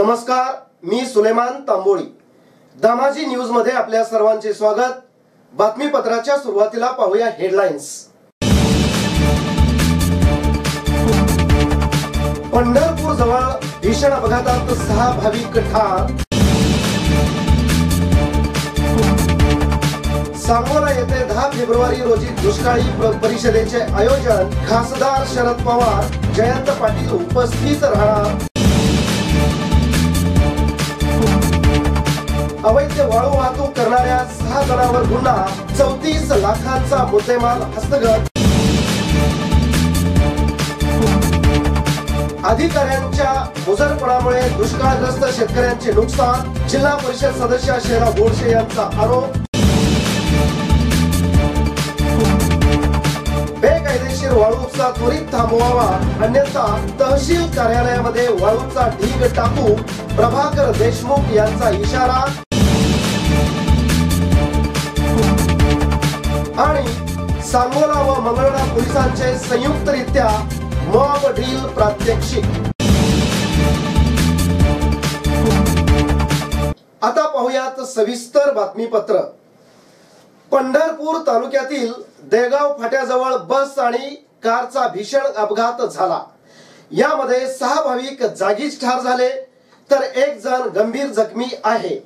नमस्कार, मी सुलेमान तांबोळी. दामाजी न्यूज मध्ये आपल्या सर्वांचे स्वागत. बातमीपत्राच्या सुरुवातीला पाहूया हेडलाईन्स. पंढरपूर जवळ भीषण अपघातात 6 भाविक ठार. सांगोला येथे 10 फेब्रुवारी रोजी दुष्काळी परिषदेचे आयोजन. खासदार शरद पवार, जयंत पाटील उपस्थित राहणार. अवैध वाळू वाहतूक करणाऱ्या 6 जणांवर गुन्हा. 34 लाखांचा मुद्देमाल हस्तगत. अधिकाऱ्यांच्या मुजरपणामुळे दुष्काळग्रस्त शेतकऱ्यांचे नुकसान. जिल्हा परिषद सदस्य शेरा बोरशे यांचा आरोप. बेकायदेशीर वाळू उपसा त्वरित थांबवावा, अन्यथा तहसील कार्यालयामध्ये वाळूचा ढीग टाकू. प्रभाकर देशमुख यांचा इशारा. आणि सांगोला व मंगळवेढा पोलिसांचे संयुक्तरित्या मॉब ड्रिल प्रात्यक्षिक. आता पाहूयात सविस्तर बातमीपत्र. पंढरपूर तालुक्यातील देगाव फाट्याजवळ बस आणि कारचा भीषण अपघात झाला. यामध्ये 6 भाविक जागीच ठार झाले तर 1 जण गंभीर जखमी आहे.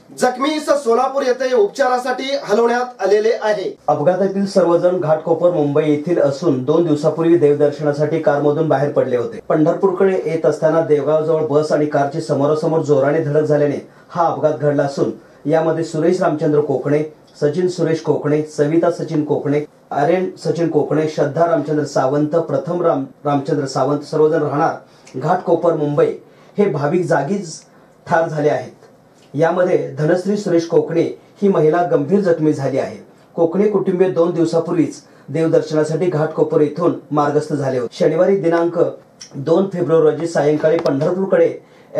जखमीस सोलापूर येथे उपचारासाठी हलवण्यात आलेले आहे. अपघातातील सर्वजण घाटकोपर मुंबई येथील असून 2 दिवसापूर्वी देवदर्शनासाठी कारमधून बाहेर पडले होते. पंढरपूरकडे येत असताना देवगावजवळ बस आणि कारची समोरासमोर जोराने धडक झाल्याने हा अपघात घडला असून यामध्ये सुरेश रामचंद्र कोकणे, सचिन सुरेश कोकणे, सविता सचिन कोकणे, आर्यन सचिन कोकणे, श्रद्धा रामचंद्र सावंत, प्रथम रामचंद्र सावंत सर्वजण राहणार घाटकोपर मुंबई हे भाविक जागीच ठार झाले आहेत. यामध्ये धनश्री सुरेश कोकणे ही महिला गंभीर जखमी झाली आहे. कोकणे कुटुंबीय 2 दिवसापूर्वीच देवदर्शनासाठी घाटकोपर येथून मार्गस्थ झाले होते. शनिवारी दिनांक 2 फेब्रुवारी रोजी सायंकाळी पंढरपूरकडे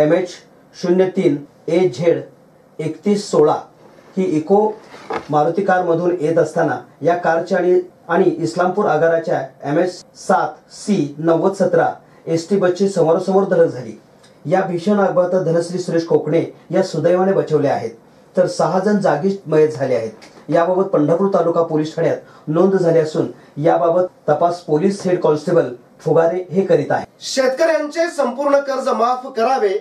MH03 AZ 3116 ही इको मारुती कार मधून येत असताना या कारच्या आणि इस्लामपूर आगाराच्या MH7C 9017 ST बसची समोरासमोर धडक झाली. या भीषण अपघातात धनश्री सुरेश कोकणे या सुदैवाने बचावले आहेत तर 6 जण जागीच मयत झाले आहेत. याबाबत पंढरपूर तालुका पोलीस ठाण्यात नोंद झाली असून याबाबत तपास पोलीस हेड कॉन्स्टेबल फुगारे हे करीत आहेत. शेतकऱ्यांचे संपूर्ण कर्ज माफ करावे.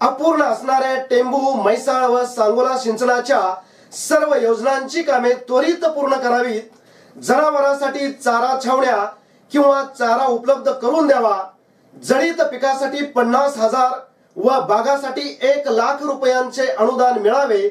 अपूर्ण असणाऱ्या टेंभू, म्हैसाळ व सांगोला सिंचनाच्या सर्व योजनांची कामे त्वरित पूर्ण करावीत. जनावरांसाठी चारा छावण्या किंवा चारा उपलब्ध करून द्यावा. जळीत पिकासाठी 50,000 व बागासाठी 1 लाख रुपयांचे अनुदान मिळावे.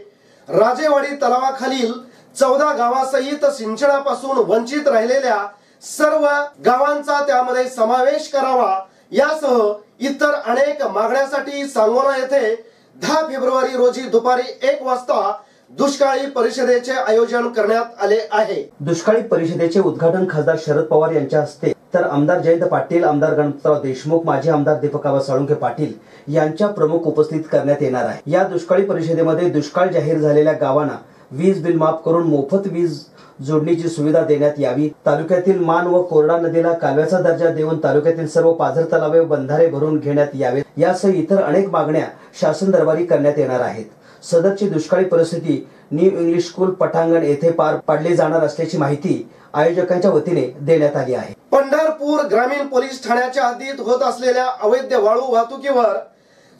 राजेवाडी तलावाखालील 14 गावासहित सिंचनापासून वंचित राहिलेल्या सर्व गावांचा त्यामध्ये समावेश करावा. यासह इतर अनेक मागण्यासाठी सांगोला येथे 10 फेब्रुवारी रोजी दुपारी 1 वाजता दुष्काळी परिषदेचे आयोजन करण्यात आले आहे. दुष्काळी परिषदेचे उद्घाटन खासदार शरद पवार यांच्या हस्ते तर आमदार जयंत पाटील, आमदार गणपतराव देशमुख, माजी आमदार दीपक आबा साळुंखे पाटील यांच्या प्रमुख उपस्थित करण्यात येणार आहे. या दुष्काळी परिषदेमध्ये दुष्काळ जाहीर झालेल्या गावांना वीज बिल माफ करून मोफत वीज जोडणीची सुविधा देण्यात यावी. तालुक्यातील मान व कोरडा नदीला कालव्याचा दर्जा देऊन तालुक्यातील सर्व पाझर तलावे व बंधारे भरून घेण्यात यावेत. यासह इतर अनेक मागण्या शासन दरबारी करण्यात येणार आहेत. सदरची दुष्काळी परिस्थिती न्यू इंग्लिश स्कूल पटांगण येथे पार पाडली जाणार असल्याची माहिती आयोजकांच्या वतीने देण्यात आली आहे. पंढरपूर ग्रामीण पोलीस ठाण्याच्या हद्दीत होत असलेल्या अवैध वाळू वाहतुकीवर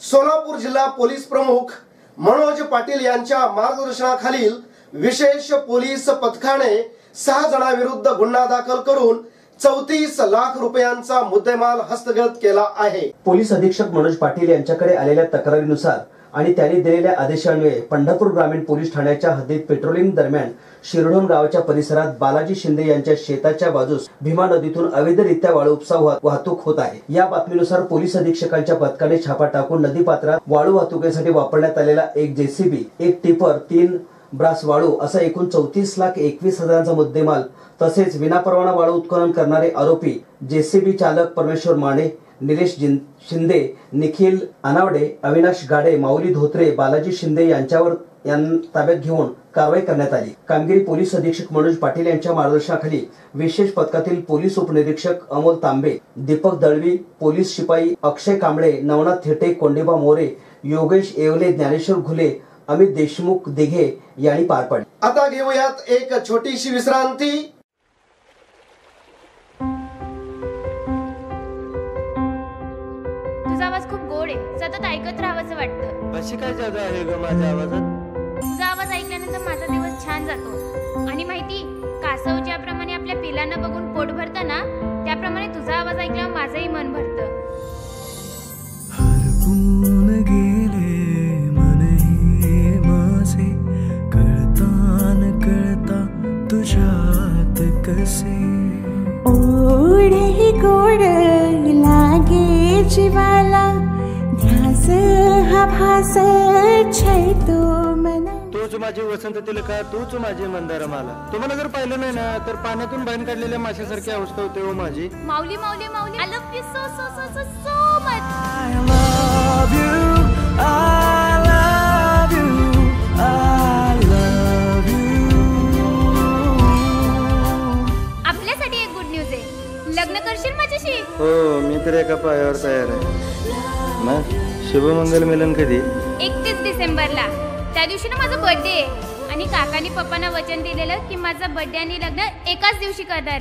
सोलापूर जिल्हा पोलीस प्रमुख मनोज पाटील यांच्या मार्गदर्शनाखालील विशेष पोलीस पथकाने 6 जणांविरुद्ध गुन्हा दाखल करून 34 लाख रुपयांचा मुद्देमाल हस्तगत केला आहे. पोलीस अधीक्षक मनोज पाटील यांच्याकडे आलेल्या तक्रारीनुसार आणि त्यांनी दिलेल्या आदेशान्वये पंढरपूर ग्रामीण पोलीस ठाण्याच्या हद्दीत पेट्रोलिंग दरम्यान शिरढोण गावाच्या परिसरात बालाजी शिंदे यांच्या शेताच्या बाजूस भीमा नदीतून अवैधरित्या वाळू उपसा वाहतूक होत आहे. या बातमीनुसार पोलीस अधीक्षकांच्या पथकाने छापा टाकून नदी पात्रात वाळू वाहतुकीसाठी वापरण्यात आलेला 1 JCB, 1 टिपर, 3 ब्रास वाळू असा एकूण 34,21,000चा मुद्देमाल तसेच विनापरवाना वाळू उत्खनन करणारे आरोपी JCB चालक परमेश्वर माने, निलेश शिंदे, निखिल अनावडे, अविनाश गाडे, माऊली धोत्रे, बालाजी शिंदे यांच्यावर ताब्यात घेऊन कारवाई करण्यात आली. कामगिरी पोलीस अधीक्षक मनोज पाटील यांच्या मार्गदर्शनाखाली विशेष पथकातील पोलीस उपनिरीक्षक अमोल तांबे, दीपक दळवी, पोलीस शिपाई अक्षय कांबळे, नवनाथ थेटे, कोंडेबा मोरे, योगेश येवले, ज्ञानेश्वर घुले, अमित देशमुख दिघे यांनी पार पाडले. आता घेऊयात एक छोटीशी विश्रांती. तुझा आवाज खूप गोड आहे, सतत ऐकत राहावंसं वाटतं. अशी काय जादू आहे ग माझ्या आवाजात? तुझा आवाज ऐकल्यानंतर माझा दिवस छान जातो. आणि माहिती, कासव ज्याप्रमाणे आपल्या पिलांना बघून पोट भरतं ना, त्याप्रमाणे तुझा आवाज ऐकल्यावर माझंही मन भरतं. हरपून गेले मनही माझे, कळता न कळता तुझ्यात कसे. ओढही गोड लागे जीवाला, ध्यास हा भास छैतो मना. तूच माझी वसंत तिलका, तूच माझी मंदार माला. तुम्हाला जर पाहिलं नाही ना तर पाण्यातून बाहेर काढलेल्या माशासारखी अवस्था होते हो माझी. Mauli Mauli Mauli, I love you so so so so so much. I love you, I love you, I love you. आपल्यासाठी एक गुड न्यूज आहे, लग्न करशील माझ्याशी? हो, मी तर एका पायावर तयार आहे. मग शुभमंगल मिलन कधी? 31 डिसेंबरला. त्या दिवशी ना माझा बर्थडे आहे आणि काकानी पप्पांना वचन दिलेलं की माझा बर्थडे आणि लग्न एकाच दिवशी करणार.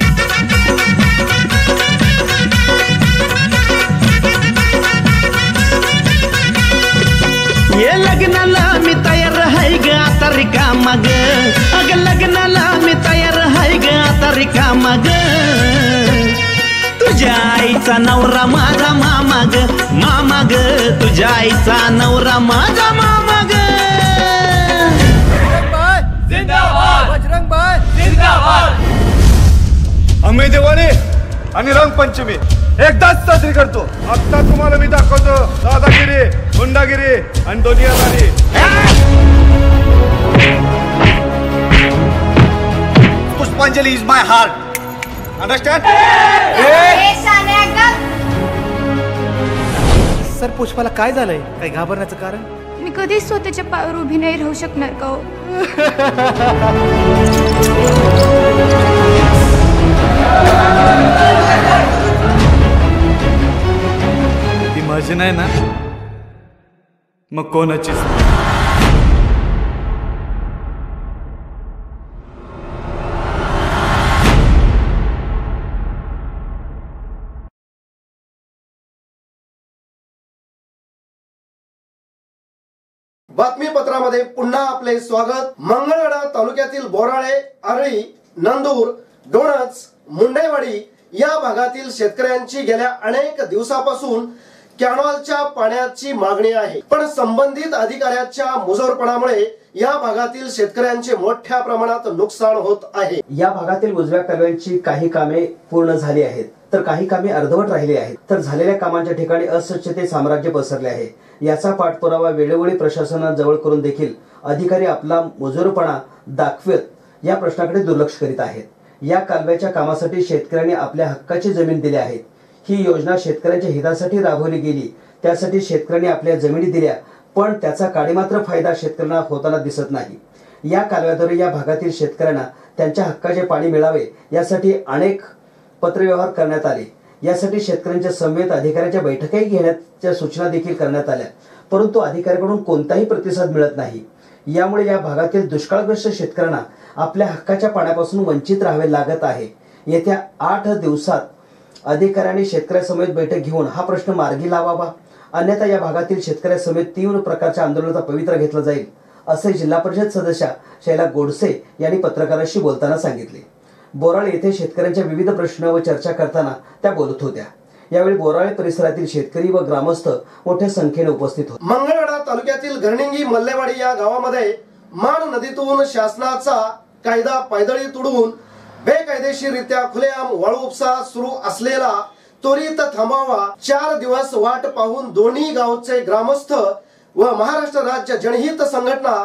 ये लग्नाला मी तयार आहे ग आता रिकामा ग. अग लग्नाला मी तयार आहे ग आता रिकामा ग. तुझ्या आईचा नवरा माझा मामा ग, मामा ग. तुझ्या आईचा नवरा माझा मामा ग. जिंदाबाद बजरंग बाय, जिंदाबाद. आम्ही दिवाळी आणि रंगपंचमी एकदाच साजरी करतो. आता तुम्हाला मी दाखवतो दादागिरी, गुंडागिरी आणि दुनियादारी. Pushpanjali is my heart, understand? Sir, पुष्पाला काय झालंय? काही घाबरण्याचं कारण? मी कधीच स्वतःच्या पायावर उभी नाही राहू शकणार का हो? ती माझी नाही ना, मग कोणाचीच? बातमीपत्रामध्ये पुन्हा आपले स्वागत. मंगळवेढा तालुक्यातील बोराळे, आरळी, नंदूर, डोणच, मुंडेवाडी या भागातील शेतकऱ्यांची गेल्या अनेक दिवसापासून कॅनॉलच्या पाण्याची मागणी आहे, पण संबंधित अधिकाऱ्याच्या मुजोरपणामुळे या भागातील शेतकऱ्यांचे मोठ्या प्रमाणात नुकसान होत आहे. या भागातील उजव्या कालव्यांची काही कामे पूर्ण झाली आहेत, तर काही कामे अर्धवट राहिली आहेत. तर झालेल्या कामांच्या ठिकाणी अस्वच्छते साम्राज्य पसरले आहे. याचा पाठपुरावा वेळोवेळी प्रशासनाजवळ करून देखील अधिकारी आपला मुजोरपणा दाखवत या प्रश्नाकडे दुर्लक्ष करीत आहेत. या कालव्याच्या कामासाठी शेतकऱ्यांनी आपल्या हक्काची जमीन दिली आहे. ही योजना शेतकऱ्यांच्या हितासाठी राबवली गेली, त्यासाठी शेतकऱ्यांनी आपल्या जमिनी दिल्या, पण त्याचा काडीमात्र फायदा शेतकऱ्यांना होताना दिसत नाही. या कालव्याद्वारे या भागातील शेतकऱ्यांना त्यांच्या हक्काचे पाणी मिळावे यासाठी अनेक पत्रव्यवहार करण्यात आले. यासाठी शेतकऱ्यांच्या समवेत अधिकाऱ्यांच्या बैठकाही घेण्याच्या सूचना देखील करण्यात आल्या, परंतु अधिकाऱ्यांकडून कोणताही प्रतिसाद मिळत नाही. यामुळे या भागातील दुष्काळग्रस्त शेतकऱ्यांना आपल्या हक्काच्या पाण्यापासून वंचित राहावे लागत आहे. येत्या 8 दिवसात अधिकाऱ्यांनी शेतकऱ्यांसमेत बैठक घेऊन हा प्रश्न मार्गी लावावा, अन्यथा या भागातील शेतकऱ्यांसमेत तीव्र प्रकारच्या आंदोलनाचा पवित्रा घेतला जाईल, असे जिल्हा परिषद सदस्या शैला गोडसे यांनी पत्रकारांशी बोलताना सांगितले. बोराळे येथे शेतकऱ्यांच्या विविध प्रश्न व चर्चा करताना त्या बोलत होत्या. यावेळी बोराळे परिसरातील शेतकरी व ग्रामस्थ मोठ्या संख्येने उपस्थित होते. मंगळवेढा तालुक्यातील घरणिंगी मल्लेवाडी या गावामध्ये मान नदीतून शासनाचा कायदा पायदळी तुडवून बेकायदेशीररित्या खुलेआम वाळू उपसा सुरू असलेला त्वरित थांबावा. 4 दिवस वाट पाहून दोन्ही गावचे ग्रामस्थ व महाराष्ट्र राज्य जनहित संघटना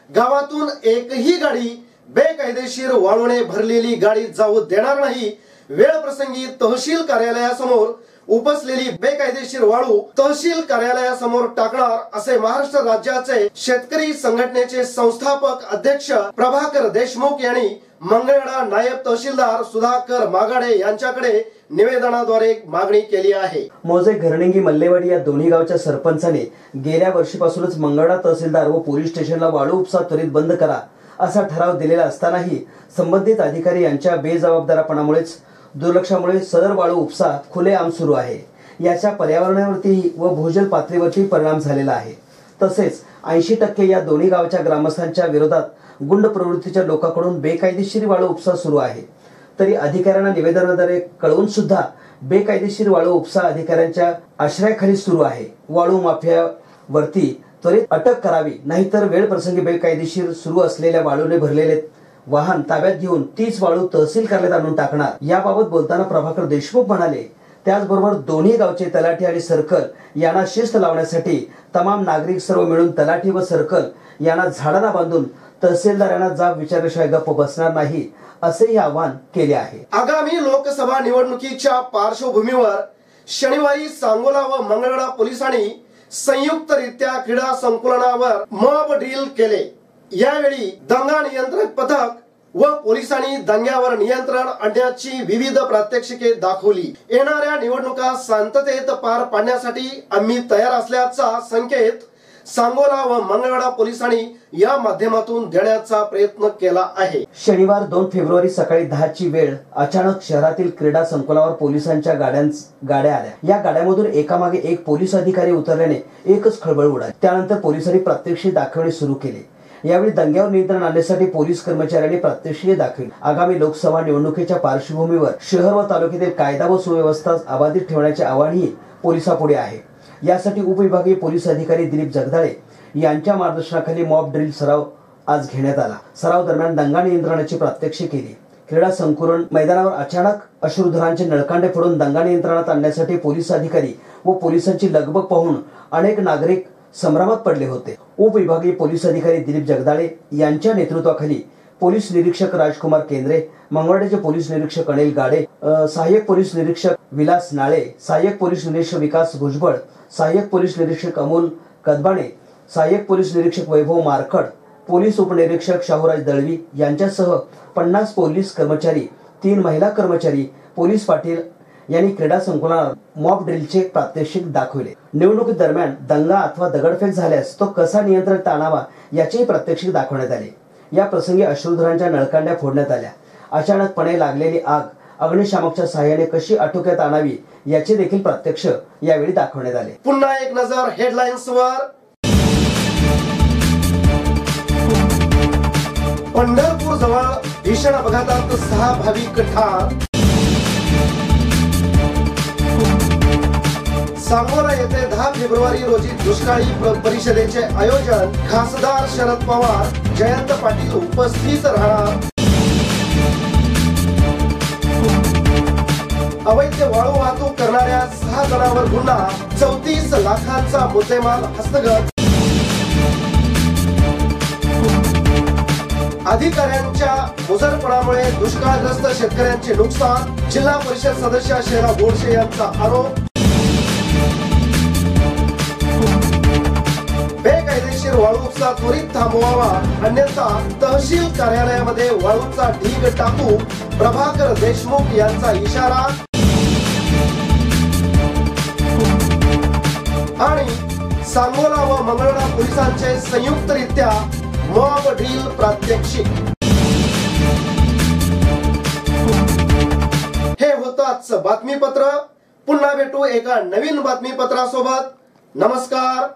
गावातून एकही गाडी बेकायदेशीर वाळूने भरलेली गाडी जाऊ देणार नाही. वेळ प्रसंगी तहसील कार्यालयासमोर उपसलेली बेकायदेशीर वाळू तहसील कार्यालयासमोर टाकणार, असे महाराष्ट्र राज्याचे शेतकरी संघटनेचे संस्थापक अध्यक्ष प्रभाकर देशमुख यांनी मंगळवेढा नायब तहसीलदार सुधाकर मागाडे यांच्याकडे निवेदनाद्वारे मागणी केली आहे। मोजे, घरणिंगी, मल्लेवाडी या दोन्ही गावच्या सरपंचाने गेल्या वर्षीपासूनच मंगळवेढा तहसीलदार व पोलीस स्टेशनला वाळू उपसा त्वरित बंद करा असा ठराव दिलेला असतानाही संबंधित अधिकारी यांच्या बेजबाबदारपणामुळेच दुर्लक्षामुळे सदर वाळू उपसा खुलेआम सुरू आहे। याचा पर्यावरणावरती व भूजल पातळीवरती परिणाम झालेला आहे। तसेच 80% या दोन्ही गावच्या ग्रामस्थांच्या विरोधात गुंड प्रवृत्तीच्या लोकांकडून बेकायदेशीर वाळू उपसा सुरू आहे। तरी अधिकाऱ्यांना निवेदनाद्वारे कळवून सुद्धा बेकायदेशीर वाळू उपसा अधिकाऱ्यांच्या आश्रयाखाली सुरू आहे। वाळू माफियावरती त्वरित अटक करावी, नाहीतर वेळ प्रसंगी बेकायदेशीर सुरू असलेल्या वाळूने भरलेले वाहन ताब्यात घेऊन तीच वाळू तहसील कार्यालयात आणून टाकणार। याबाबत बोलताना प्रभाकर देशमुख म्हणाले, त्याचबरोबर दोन्ही गावचे तलाठी आणि सर्कल यांना शिस्त लावण्यासाठी तमाम नागरिक सर्व मिळून तलाठी व सर्कल यांना झाडांना बांधून तहसीलदार यांना जाब विचारल्याशिवाय गप्प बसणार नाही असेही आवाहन केले आहे। आगामी लोकसभा निवडणुकीच्या पार्श्वभूमीवर शनिवारी सांगोला व मंगळवेढा पोलिसांनी संयुक्तरित्या क्रीडा संकुलावर मॉब ड्रिल केले। यावेळी दंगा नियंत्रण पथक व पोलिसांनी दंग्यावर नियंत्रण आणण्याची विविध प्रात्यक्षिके दाखवली। येणाऱ्या निवडणुका शांततेत पार पाडण्यासाठी आम्ही तयार असल्याचा संकेत सांगोला व मंगळवेढा पोलिसांनी या माध्यमातून देण्याचा प्रयत्न केला आहे। शनिवार 2 फेब्रुवारी सकाळी 10 ची वेळ अचानक शहरातील क्रीडा संकुलावर पोलिसांच्या गाड्या आल्या। या गाड्यांमधून एकामागे एक पोलीस अधिकारी उतरल्याने एकच खळबळ उडाली। त्यानंतर पोलिसांनी प्रात्यक्षिक दाखवणे सुरू केले। यावेळी दंग्यावर नियंत्रण आणण्यासाठी पोलीस कर्मचाऱ्यांनी प्रात्यक्षिके दाखवली। आगामी लोकसभा निवडणुकीच्या पार्श्वभूमीवर शहर व तालुक्यातील कायदा व सुव्यवस्था अबाधित ठेवण्याचे आवाहनही पोलिसांपुढे आहे। यासाठी उपविभागीय पोलीस अधिकारी दिलीप जगदाळे यांच्या मार्गदर्शनाखाली मॉब ड्रिल सराव आज घेण्यात आला। सराव दरम्यान दंगा नियंत्रणाची प्रात्यक्षिक केली। क्रीडा संकुलन मैदानावर अचानक अश्रुधुरांचे नळकांडे फोडून दंगा नियंत्रणात आणण्यासाठी पोलीस अधिकारी व पोलिसांची लगबग पाहून अनेक नागरिक संभ्रमात पडले होते। उपविभागीय पोलीस अधिकारी दिलीप जगदाळे यांच्या नेतृत्वाखाली पोलीस निरीक्षक राजकुमार केंद्रे, मंगळवेढ्याचे पोलीस निरीक्षक अनिल गाडे, सहाय्यक पोलीस निरीक्षक विलास नाळे, सहाय्यक पोलीस निरीक्षक विकास भुजबळ, सहाय्यक पोलीस निरीक्षक अमोल कदबाणे, सहाय्यक पोलीस निरीक्षक वैभव मारखड, पोलीस उपनिरीक्षक शाहूराज दळवी यांच्यासह 50 पोलीस कर्मचारी, 3 महिला कर्मचारी, पोलीस पाटील यांनी क्रीडा संकुलात मॉब ड्रिलचे प्रात्यक्षिक दाखवले। निवडणुकी दरम्यान दंगा अथवा दगडफेक झाल्यास तो कसा नियंत्रणात आणावा याचेही प्रात्यक्षिक दाखवण्यात आले। या प्रसंगी अश्रुधुरांच्या नळकांड्या फोडण्यात आल्या। अचानकपणे लागलेली आग अग्निशामकच्या सहाय्याने कशी आटोक्यात आणावी याचे देखील प्रत्यक्ष यावेळी दाखवण्यात आले। पुन्हा एक नजर हेडलाईन्सवर। पंढरपूर जवळ भीषण अपघातात 6 भाविक ठार। सांगोला येथे 10 फेब्रुवारी रोजी दुष्काळी परिषदेचे आयोजन। खासदार शरद पवार, जयंत पाटील उपस्थित राहणार। अवैध वाळू वाहतूक करणाऱ्या 6 जणांवर गुन्हा, 34 लाखांचा मुद्देमाल हस्तगत। अधिकाऱ्यांच्या मुजरपणामुळे दुष्काळग्रस्त शेतकऱ्यांचे नुकसान, जिल्हा परिषद सदस्य शेरा गोडसे यांचा आरोप। बेकायदेशीर वाळू उपसा त्वरित थांबवावा, अन्यथा तहसील कार्यालयामध्ये वाळूचा ढीग टाकू, प्रभाकर देशमुख यांचा इशारा। आणि सांगोला व मंगळवेढा पोलिसांचे संयुक्तरित्या मॉब ड्रिल प्रात्यक्षिक। हे होताच बातमीपत्र। पुन्हा भेटू एका नवीन बातमीपत्रासोबत। नमस्कार।